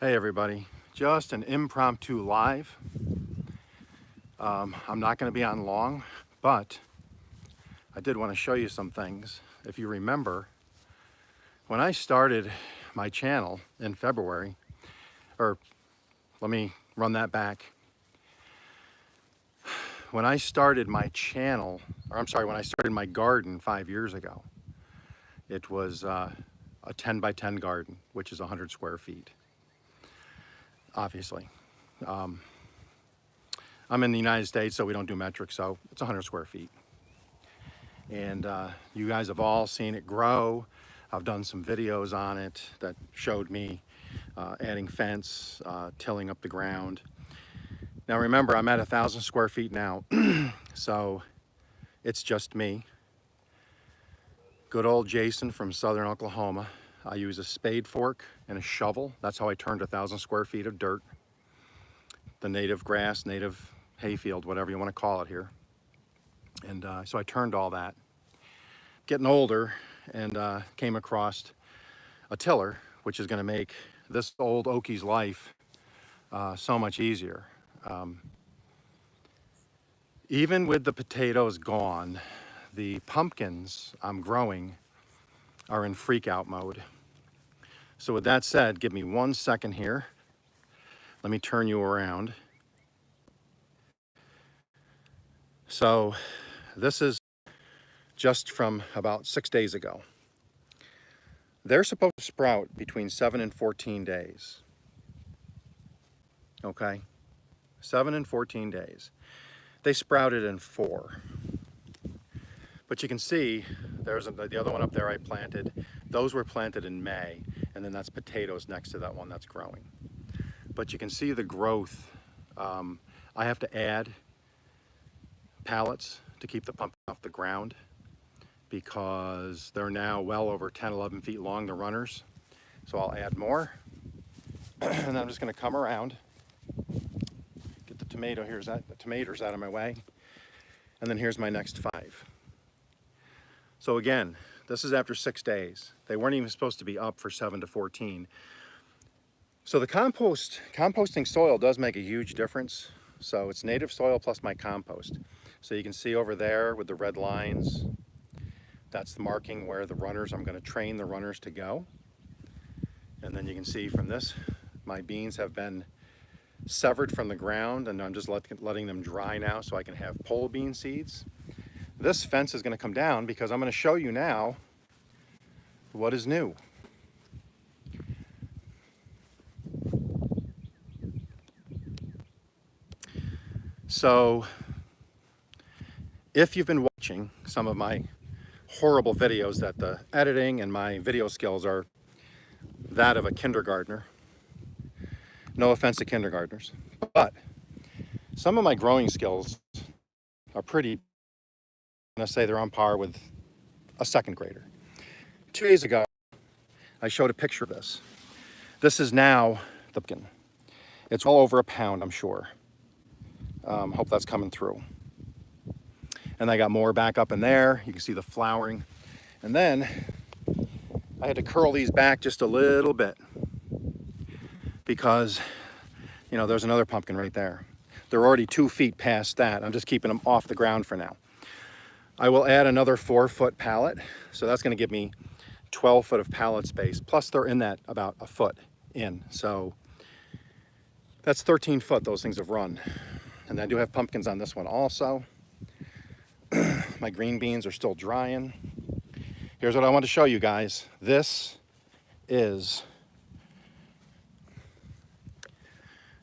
Hey everybody, just an impromptu live. I'm not going to be on long, but I did want to show you some things. If you remember, when I started my channel in February, or let me run that back. When I started my channel, or I'm sorry, when I started my garden 5 years ago, it was a 10 by 10 garden, which is 100 square feet, obviously. I'm in the United States, so we don't do metric, so it's 100 square feet. And you guys have all seen it grow. I've done some videos on it that showed me adding fence, tilling up the ground. Now remember, I'm at 1,000 square feet now, so it's just me. Good old Jason from Southern Oklahoma. I use a spade fork and a shovel. That's how I turned 1,000 square feet of dirt. The native grass, native hayfield, whatever you want to call it here. And so I turned all that. Getting older, and came across a tiller, which is going to make this old Okie's life so much easier. Even with the potatoes gone, the pumpkins I'm growing are in freak out mode. So with that said, give me 1 second here. Let me turn you around. So this is just from about 6 days ago. They're supposed to sprout between 7 and 14 days. Okay, 7 and 14 days. They sprouted in 4. But you can see there's the other one up there I planted. Those were planted in May, and then that's potatoes next to that one that's growing. But you can see the growth. I have to add pallets to keep the pumpkin off the ground because they're now well over 10, 11 feet long, the runners. So I'll add more. And then I'm just gonna come around, get the tomatoes out of my way. And then here's my next 5. So again, this is after 6 days. They weren't even supposed to be up for 7 to 14. So the composting soil does make a huge difference. So it's native soil plus my compost. So you can see over there with the red lines, that's the marking where the runners, I'm going to train the runners to go. And then you can see from this, my beans have been severed from the ground, and I'm just letting them dry now so I can have pole bean seeds. This fence is going to come down because I'm going to show you now what is new. So if you've been watching some of my horrible videos, that the editing and my video skills are that of a kindergartner. No offense to kindergartners, but some of my growing skills are pretty, I'm going to say they're on par with a second grader. 2 days ago, I showed a picture of this. This is now the pumpkin. It's all over a pound, I'm sure. Hope that's coming through. And I got more back up in there. You can see the flowering. And then I had to curl these back just a little bit because, you know, there's another pumpkin right there. They're already 2 feet past that. I'm just keeping them off the ground for now. I will add another 4-foot pallet. So that's going to give me 12 foot of pallet space. Plus they're in that about a foot in. So that's 13 foot those things have run. And I do have pumpkins on this one also. My green beans are still drying. Here's what I want to show you guys. This is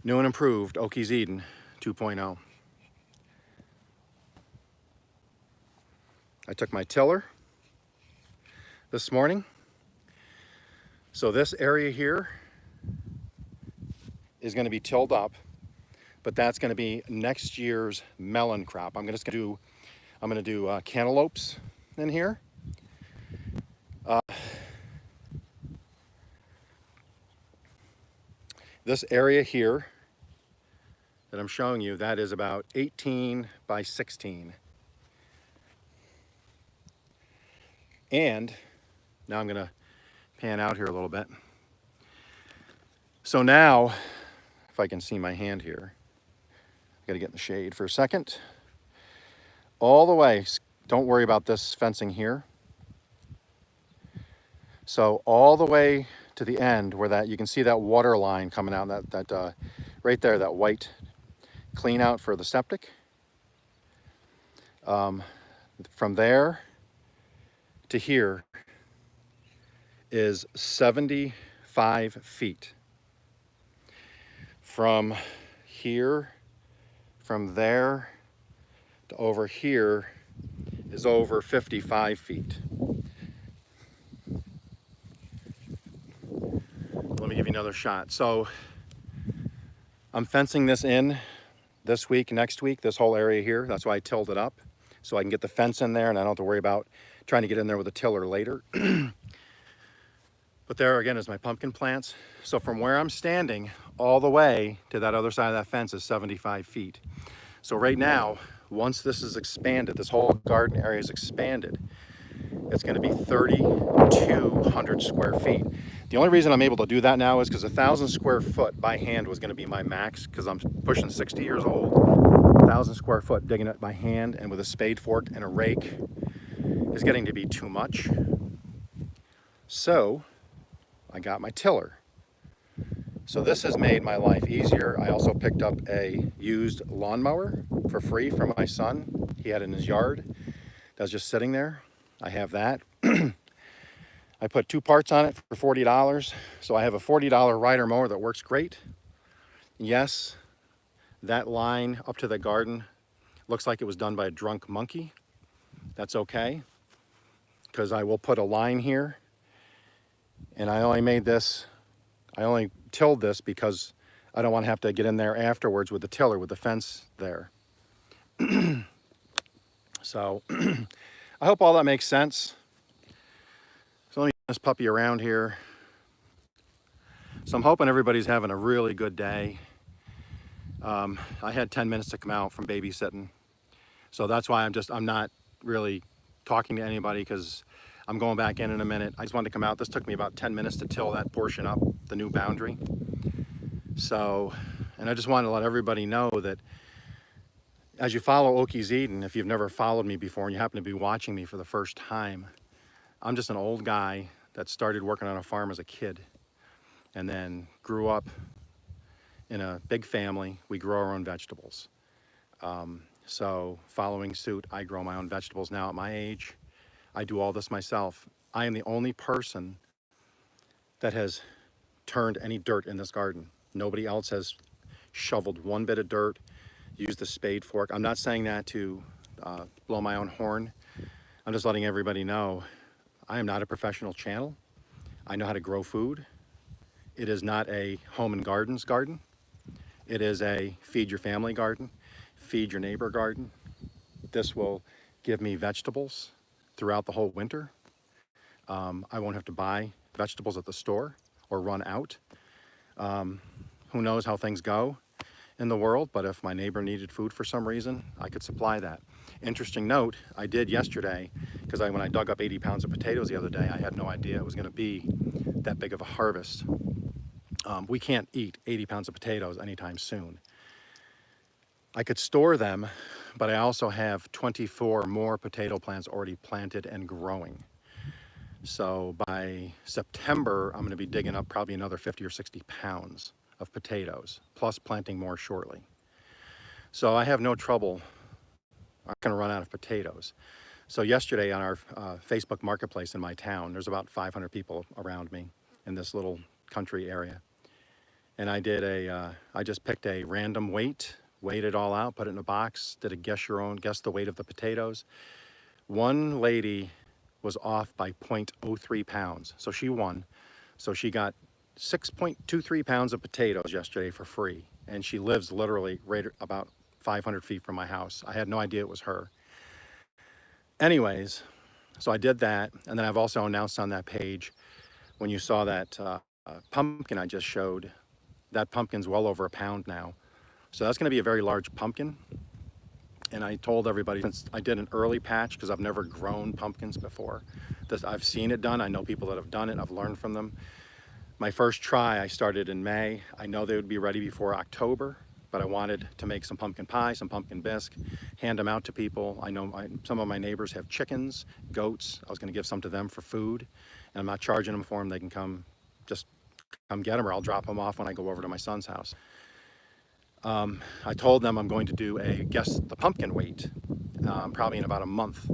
new and improved Okies Eden 2.0. I took my tiller this morning. So this area here is going to be tilled up, but that's going to be next year's melon crop. I'm going to do cantaloupes in here. This area here that I'm showing you, that is about 18 by 16. And now I'm going to pan out here a little bit. So now, if I can see my hand here, I gotta get in the shade for a second. All the way, don't worry about this fencing here. So all the way to the end where that, you can see that water line coming out, that right there, that white clean out for the septic. From there to here is 75 feet. From here, from there to over here is over 55 feet. Let me give you another shot. So I'm fencing this in this week, next week, this whole area here. That's why I tilled it up, so I can get the fence in there and I don't have to worry about trying to get in there with a tiller later. But there again is my pumpkin plants. So from where I'm standing all the way to that other side of that fence is 75 feet. So right now, once this is expanded, this whole garden area is expanded, it's going to be 3,200 square feet. The only reason I'm able to do that now is because 1,000 square foot by hand was going to be my max, because I'm pushing 60 years old. 1,000 square foot digging it by hand and with a spade fork and a rake is getting to be too much. So I got my tiller. So this has made my life easier. I also picked up a used lawnmower for free from my son. He had it in his yard. That was just sitting there. I have that. I put 2 parts on it for $40. So I have a $40 rider mower that works great. Yes, that line up to the garden looks like it was done by a drunk monkey. That's okay, because I will put a line here. And I only tilled this because I don't want to have to get in there afterwards with the tiller with the fence there. So I hope all that makes sense. So let me turn this puppy around here. So I'm hoping everybody's having a really good day. I had 10 minutes to come out from babysitting. So that's why I'm not really talking to anybody, because I'm going back in a minute. I just wanted to come out. This took me about 10 minutes to till that portion up, the new boundary. So, and I just wanted to let everybody know that as you follow Okies Eden, if you've never followed me before and you happen to be watching me for the first time, I'm just an old guy that started working on a farm as a kid and then grew up in a big family. We grow our own vegetables. So following suit, I grow my own vegetables now at my age. I do all this myself. I am the only person that has turned any dirt in this garden. Nobody else has shoveled one bit of dirt, used a spade fork. I'm not saying that to blow my own horn. I'm just letting everybody know I am not a professional channel. I know how to grow food. It is not a home and gardens garden. It is a feed your family garden, feed your neighbor garden. This will give me vegetables throughout the whole winter. I won't have to buy vegetables at the store or run out. Who knows how things go in the world, but if my neighbor needed food for some reason, I could supply that. Interesting note, I did yesterday, because when I dug up 80 pounds of potatoes the other day, I had no idea it was going to be that big of a harvest. We can't eat 80 pounds of potatoes anytime soon. I could store them, but I also have 24 more potato plants already planted and growing. So by September, I'm going to be digging up probably another 50 or 60 pounds of potatoes, plus planting more shortly. So I have no trouble. I'm not going to run out of potatoes. So yesterday on our Facebook marketplace in my town, there's about 500 people around me in this little country area. And I just picked a random weight, weighed it all out, put it in a box, did a guess the weight of the potatoes. One lady was off by 0.03 pounds, so she won. So she got 6.23 pounds of potatoes yesterday for free, and she lives literally right about 500 feet from my house. I had no idea it was her. Anyways, so I did that, and then I've also announced on that page, when you saw that pumpkin I just showed, that pumpkin's well over a pound now. So that's going to be a very large pumpkin. And I told everybody, since I did an early patch, because I've never grown pumpkins before, I've seen it done. I know people that have done it. I've learned from them. My first try I started in May. I know they would be ready before October, but I wanted to make some pumpkin pie, some pumpkin bisque, hand them out to people. I know some of my neighbors have chickens, goats. I was going to give some to them for food, and I'm not charging them for them. They can just come get them, or I'll drop them off when I go over to my son's house. I told them I'm going to do a guess the pumpkin weight, probably in about a month.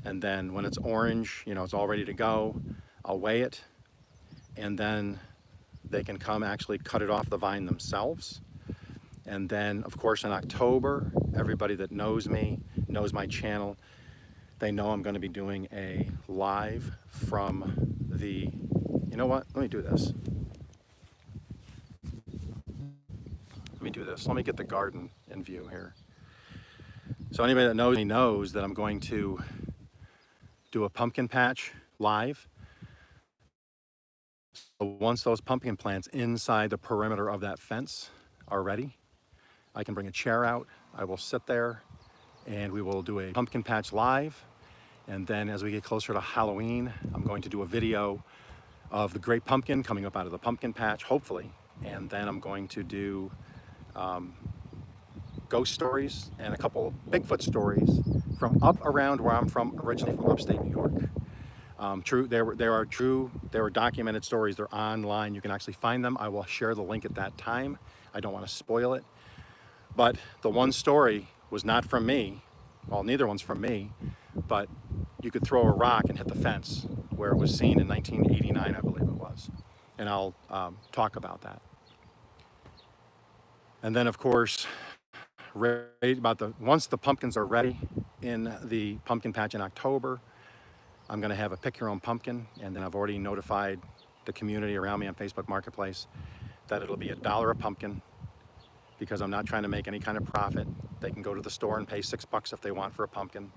And then when it's orange, it's all ready to go, I'll weigh it, and then they can come actually cut it off the vine themselves. And then, of course, in October, everybody that knows me, knows my channel, they know I'm going to be doing a live from the, you know what, let me do this. Let me get the garden in view here. So anybody that knows me knows that I'm going to do a pumpkin patch live. So once those pumpkin plants inside the perimeter of that fence are ready, I can bring a chair out. I will sit there and we will do a pumpkin patch live. And then as we get closer to Halloween, I'm going to do a video of the great pumpkin coming up out of the pumpkin patch, hopefully. And then I'm going to do ghost stories and a couple Bigfoot stories from up around where I'm from, originally from upstate New York. There were documented stories. They're online. You can actually find them. I will share the link at that time. I don't want to spoil it. But the one story was not from me. Well, neither one's from me, but you could throw a rock and hit the fence where it was seen in 1989, I believe it was. And I'll talk about that. And then, of course, once the pumpkins are ready in the pumpkin patch in October, I'm going to have a pick your own pumpkin, and then I've already notified the community around me on Facebook Marketplace that it'll be $1 a pumpkin, because I'm not trying to make any kind of profit. They can go to the store and pay $6 if they want for a pumpkin,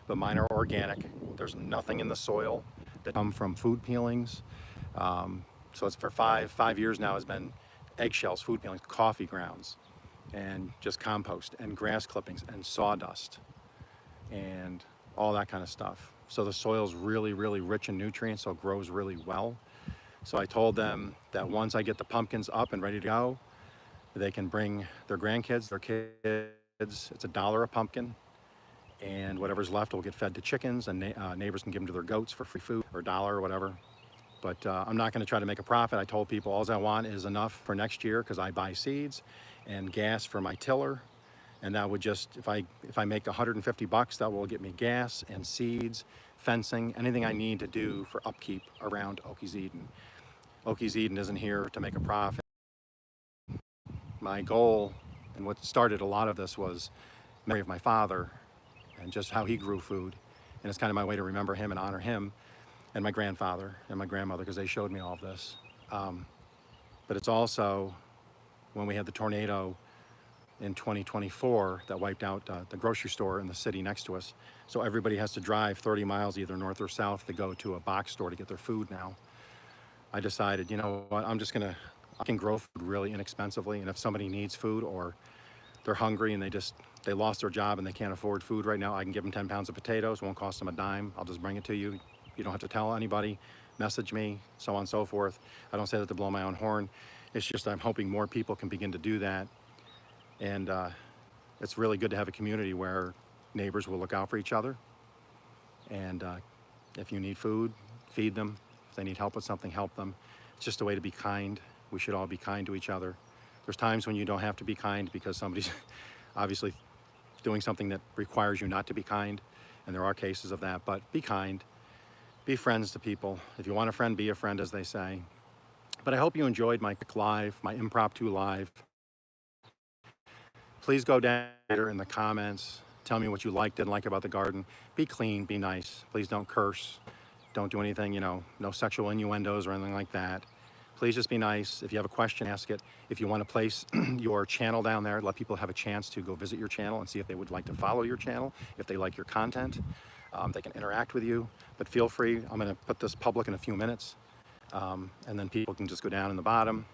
but mine are organic. There's nothing in the soil that come from food peelings. So it's for five years now has been eggshells, food peelings, coffee grounds, and just compost and grass clippings and sawdust and all that kind of stuff. So the soil's really, really rich in nutrients, so it grows really well. So I told them that once I get the pumpkins up and ready to go, they can bring their grandkids, their kids. It's $1 a pumpkin, and whatever's left will get fed to chickens, and neighbors can give them to their goats for free food, or $1 or whatever. But I'm not going to try to make a profit. I told people all I want is enough for next year, because I buy seeds and gas for my tiller, and that would just, if I make $150, that will get me gas and seeds, fencing, anything I need to do for upkeep around Okies Eden. Okies Eden isn't here to make a profit. My goal, and what started a lot of this, was memory of my father and just how he grew food. And it's kind of my way to remember him and honor him, and my grandfather and my grandmother, because they showed me all of this. But it's also when we had the tornado in 2024 that wiped out the grocery store in the city next to us. So everybody has to drive 30 miles either north or south to go to a box store to get their food now. I decided, you know what, I can grow food really inexpensively, and if somebody needs food or they're hungry and they lost their job and they can't afford food right now, I can give them 10 pounds of potatoes. It won't cost them a dime. I'll just bring it to you. You don't have to tell anybody, message me, so on and so forth. I don't say that to blow my own horn. It's just I'm hoping more people can begin to do that. And it's really good to have a community where neighbors will look out for each other. And if you need food, feed them. If they need help with something, help them. It's just a way to be kind. We should all be kind to each other. There's times when you don't have to be kind because somebody's obviously doing something that requires you not to be kind. And there are cases of that, but be kind. Be friends to people. If you want a friend, be a friend, as they say. But I hope you enjoyed my live, my impromptu live. Please go down later in the comments. Tell me what you liked, didn't like about the garden. Be clean, be nice. Please don't curse. Don't do anything, no sexual innuendos or anything like that. Please just be nice. If you have a question, ask it. If you want to place your channel down there, let people have a chance to go visit your channel and see if they would like to follow your channel, if they like your content. They can interact with you, but feel free. I'm going to put this public in a few minutes, and then people can just go down in the bottom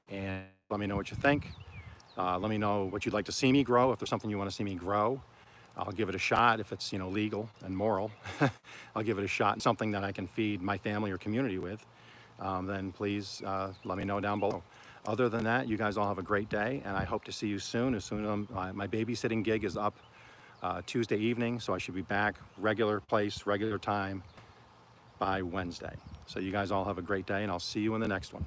and let me know what you think. Let me know what you'd like to see me grow. If there's something you want to see me grow, I'll give it a shot. If it's legal and moral, I'll give it a shot. Something that I can feed my family or community with. then please let me know down below. Other than that, you guys all have a great day, and I hope to see you soon. As soon as my babysitting gig is up Tuesday evening, so I should be back regular place, regular time by Wednesday. So you guys all have a great day, and I'll see you in the next one.